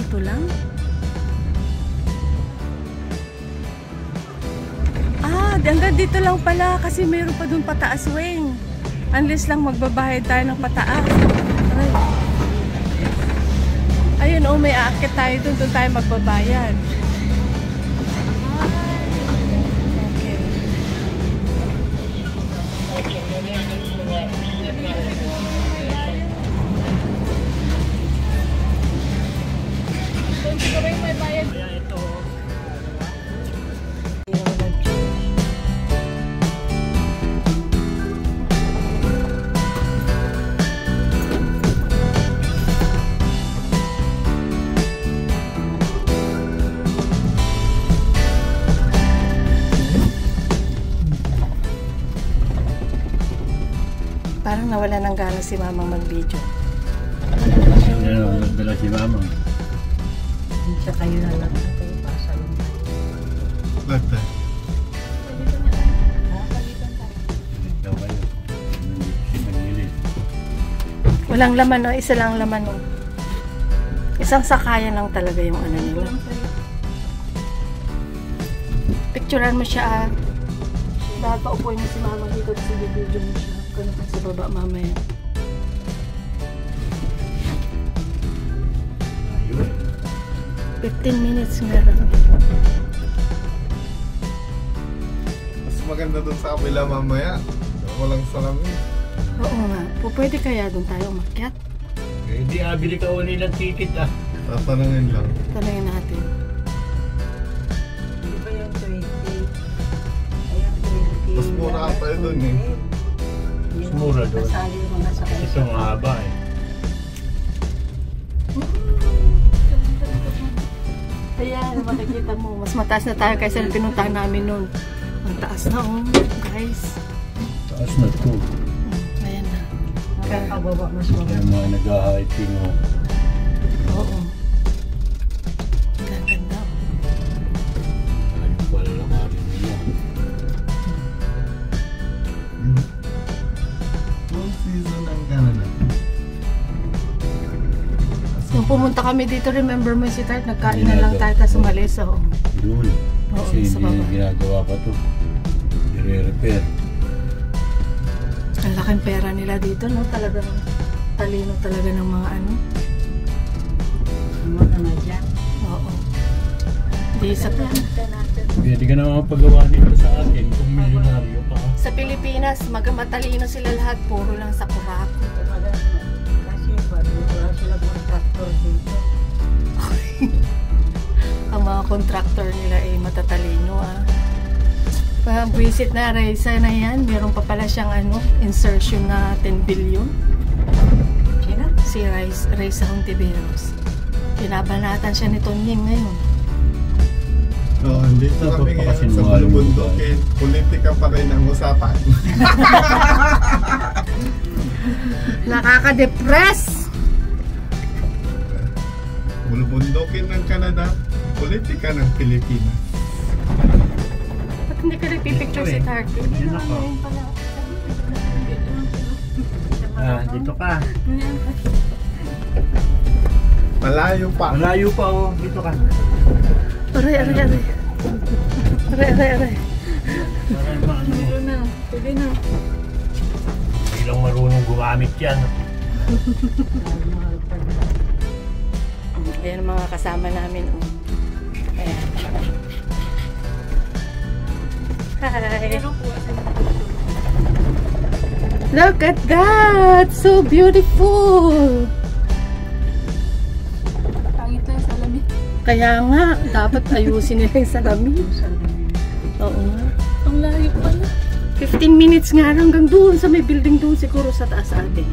ganito lang? Hanggang dito lang pala kasi mayroon pa dun pataas, Weng. Unless lang magbabayad tayo ng pataas. Ayun, oh, may aakit tayo dun. Doon tayo magbabayad. Okay. Doon siguro yung may bayad. Ito. Parang nawala ng gana si Mamang mag-video. Nagdala si Mamang. Sa kayo na lang natin yung pasalong tayo. Bata. Palitan tayo. Daw kayo. Nagnilis. Walang laman, no? Isa lang laman, no? Isang sakayan lang talaga yung ano nila. Picturean mo siya, ah. Dahil paupuin mo si Mamang dito at video mo siya. Ganun pa sa baba mamaya. Ayun. 15 minutes nga lang. Mas maganda dun sa kabila mamaya. Walang salamin. Oo nga. Pwede kaya doon tayo umakyat? Eh, hindi bili ka uli ng ticket ah. Tatanungin lang. Tanungin natin. Hindi ba yung 20? Ayan, 20. Mas mura ka tayo dun eh. Mas mura doon. Kasali yung mga sakay. Ito ang haba eh. Ayan, makikita mo. Mas mataas na tayo kaysa yung pinuntahan namin noon. Ang taas na, oh, guys. Taas na ito. Ayan na. Nakakababa mas Kaya maganda. mga nag-hiking oh. Oo. Ang ganda, oh. Ayun pala lang rin nila. Full season ang Canada. Nung pumunta kami dito, remember mo si Tart, nagkain na lang tayo tapos umalis. Oo. Doon. Oo, Kasi sa hindi baba. ginagawa pa ito. I-repair. Ang laking pera nila dito, no? Talagang talino talaga ng mga ano. Mga na dyan. Oo. Di sa, Pwede ka naman paggawa dito sa atin kung milyonaryo pa. sa Pilipinas, matalino sila lahat. Puro lang sa kurak. Kasi wala sila contractor dito. Ang mga contractor nila ay matatalino, ah. Visit na Reza na yan. Meron pa pala siyang ano, insertion na 10 billion. Sino? Si Reza Hontiveros. Pinabanatan siya ni Tonying ngayon. So, andito Ito, kami ngayon sa pagkasinungaling mo Bulubundukin. Politika pa rin ang usapan. Nakaka-depress! Bulubundukin ng Canada, politika ng Pilipinas. Ba't hindi ka nagpipicture si Tart? Yun ako. Ah, dito ka. Malayo pa. Malayo pa oh. Dito ka. Aray. Aray. Para maano. na. Pwede na. Hindi lang marunong gumamit yan. Ayan ang mga kasama namin. Oh. Ayan. Hi! Look at that! So beautiful! Pangit lang sa lamin. Kaya nga, dapat ayusin nila yung salamin. Oo nga. Ang layo pala. 15 minutes nga hanggang doon sa may building doon siguro sa taas ate.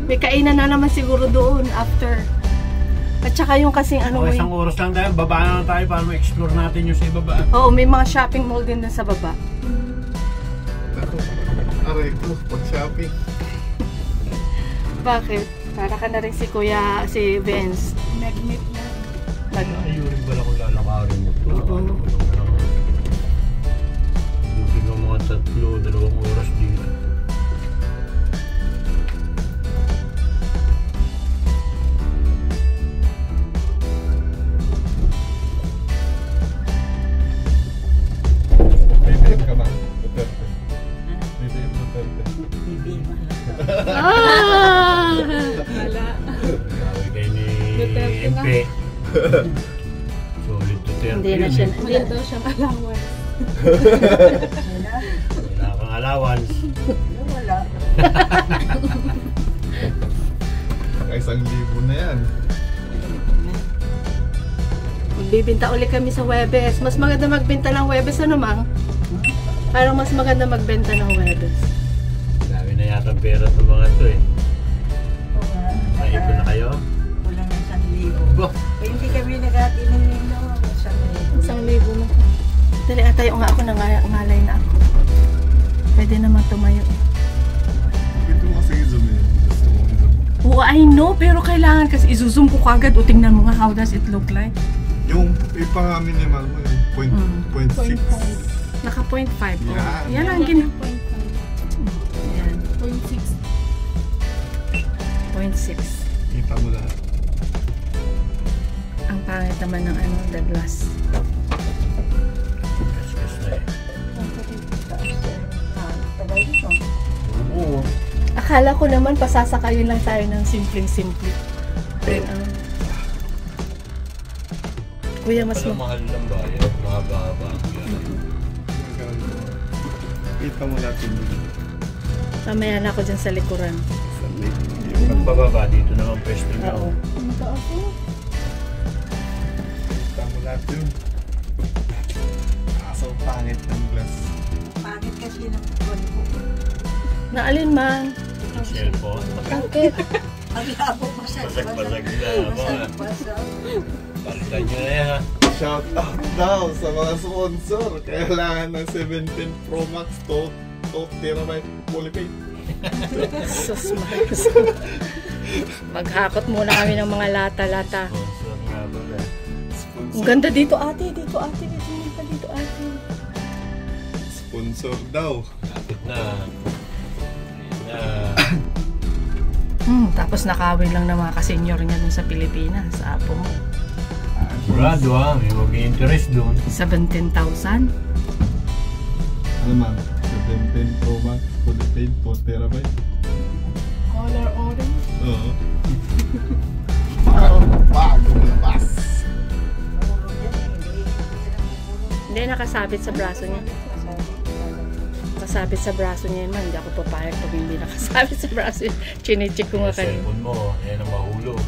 May kainan na naman siguro doon after. At saka yung kasing ano Isang oras lang tayo, baba na lang tayo para ma-explore natin yung sa ibaba. Oo, may mga shopping mall din sa baba. Ako, aray ko, pag-shopping. Bakit? Para ka na rin si Kuya, si Vince. Magnet lang. Ayurin ba lang kung lalakarin mo ito? Oo. Dutin ng mga 2 oras dito. Solid to 30 Hindi na yun siya. eh. Hindi Wala daw siyang allowance. Wala kang allowance. Wala. Baka 1,000 na yan. Magbibinta ulit kami sa Webes. Mas maganda magbenta ng Webes, ano mang? Parang mas maganda magbenta ng Webes. Dami na yata pera ng mga to eh. Maipon na kayo? Kulang ng 1,000. Ba? Eh, hindi kami nag-atinan nito. 1,000. 1,000 na. Dali, atayo nga ako, ngalay na ako. Pwede naman tumayo. Ito mo kasi i-zoom yun. Gusto mo i-zoom. Oo, I know, pero kailangan kasi i-zoom ko kagad o tingnan mo nga how does it look like. Yung ipang-minimal mo yung point 6. Naka 0.5. Oh. Yan. Yan ang gina. 0.5. Yan. 0.6. 0.6. Kita mo lahat. Ang pangit naman ng ano, the glass. Kas na eh. Tagal dito. Oo. Akala ko naman pasasakayin lang tayo ng simpleng-simple. Pero kuya, mas Pala mahal ng bayan. Mahaba-haba. Kita mo lahat yung mamaya na ako dyan sa likuran. Pag bababa dito naman pwesto na. Oo. Ang taas mo. Kita mo lahat yun. Kaso pangit ng glass. Pangit kasi ng phone ko. Naalin man. Yung cellphone. Bakit? Ang labo pa sa Basag-basag na. basag. Palitan nyo na yan ha. Shout out daw sa mga sponsor. Kailangan ng 17 Pro Max to terabyte polypaid. Sus, Marcos. Maghakot muna kami ng mga lata-lata. Sponsor nga pala. Ang ganda dito ate, dito ate, dito ate. Sponsor daw. Kapit na. Tapos nakawin lang ng mga kasenyor niya dun sa Pilipinas, sa apo mo. Sigurado ha. May mag-interest doon. 17,000? Ano man? 17 Pro Max polypaid 2 terabyte. Color orange. Oo. Oo. Bago labas. Hindi, nakasabit sa braso niya. Nakasabit sa braso niya yun man. Hindi ako papayag pag hindi nakasabit sa braso niya. Chinecheck ko nga Yung kanina. cellphone mo. Yan ang mahulog.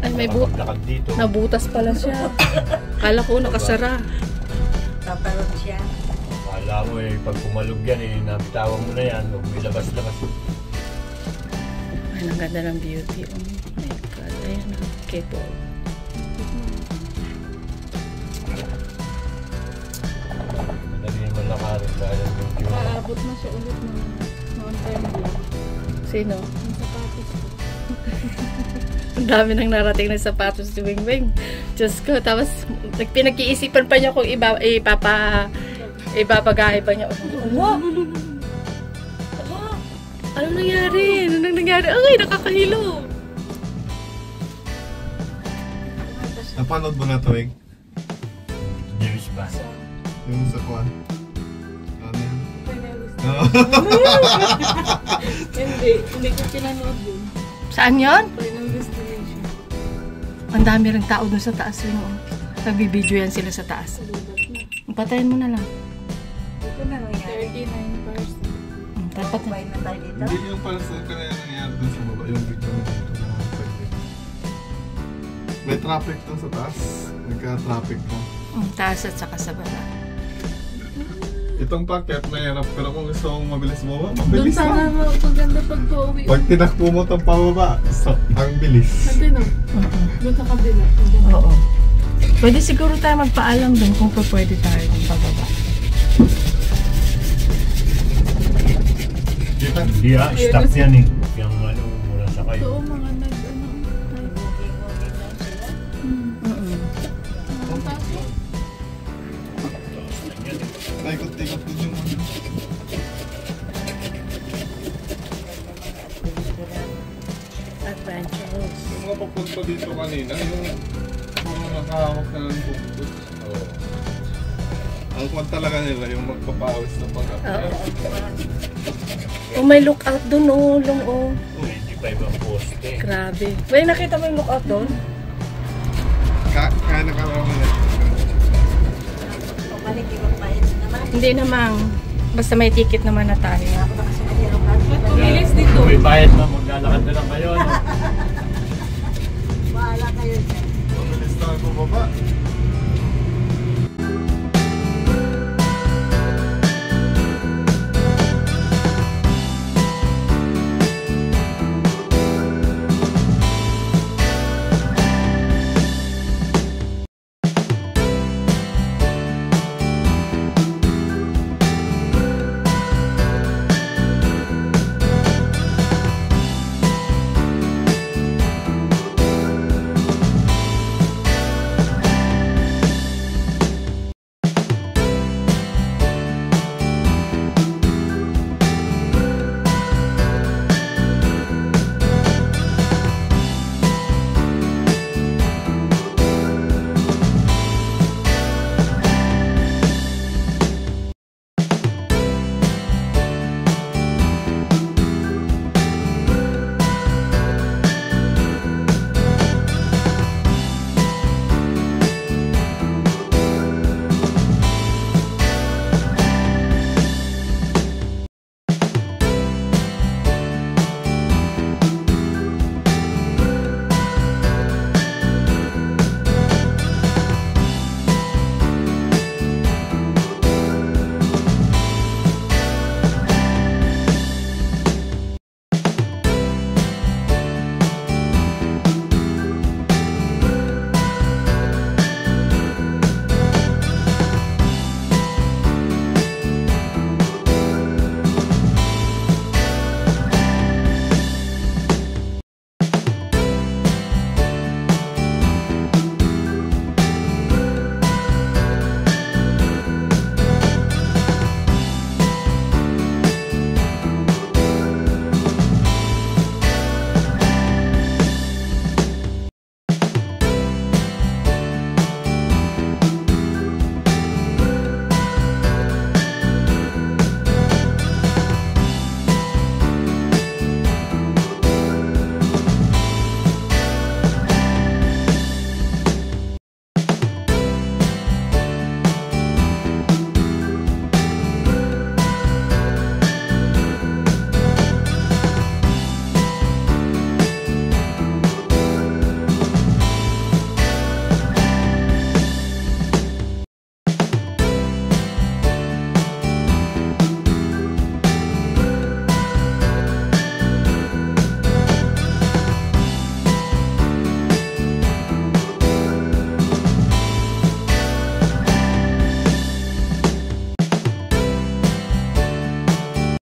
Ay, may Nakapaglakad dito. nabutas pala siya. Kala ko nakasara. Taparot siya. Akala mo eh. Pag pumalog yan eh. Nabitawan mo na yan. Huwag may labas-labas. Ay, ang ganda ng beauty. Oh my God. Ayan na. Cable. Madali naman lakarin dahil ang video. Kaabot na siya ulit noon time vlog. Sino? Yung sapatos ko. Ang dami nang narating ng sapatos si Wing Wing. Diyos ko. Tapos, pinag-iisipan pa niya kung ipapagahe pa niya. Ala! Ala! Ano nangyari? Ano nangyari? Ay, nakakahilo. Napanood mo na to, Wing? News ba? Yung sa kuwan. Ano yun? Finalist. Oo. Hindi ko pinanood yun. Saan yon? Final destination. Ang dami rin tao dun sa taas. Wing. Nagbibideo yan sila sa taas. Saludat na. Patayin mo na lang. Ito na nangyari. 39%. Dapat na. Kumain na tayo dito. Hindi yung para sa kanina nangyari dun sa baba. Yung video mo dito na pwede. May traffic dun sa taas. Nagka-traffic na. Taas at saka sa baba. Itong packet mahirap pero kung gusto mong mabilis mo, Doon mabilis sana lang. maganda pag pauwi. Pag tinakbo mo itong pababa, so, ang bilis. Hindi no. Doon sa kabila. Oo. Pwede siguro tayo magpaalam dun kung pwede tayo ng pababa. Kita? Hindi ah. Stop yan eh. Yung ano, mula sa kayo. Oo, mga nag-ano. Ang taas mo. Naikot-ikot din yung ano. Adventurous. Yung mga papunta dito kanina, yung puro nakahawak na ng bukod. Oo. Ang kwan talaga nila, yung magpapawis na pagkat. Oh, may lookout dun, oh. Long, oh. 25 ang poste. Grabe. Wait, nakita mo yung lookout dun? Kaya nakarami na. Pabalik, di ba bayad naman? Hindi naman. Basta may ticket naman na tayo. Ako na kasi mahirap. Tumilis dito. May bayad na, maglalakad na lang kayo. No? Bahala kayo dyan. Mabilis na ako baba.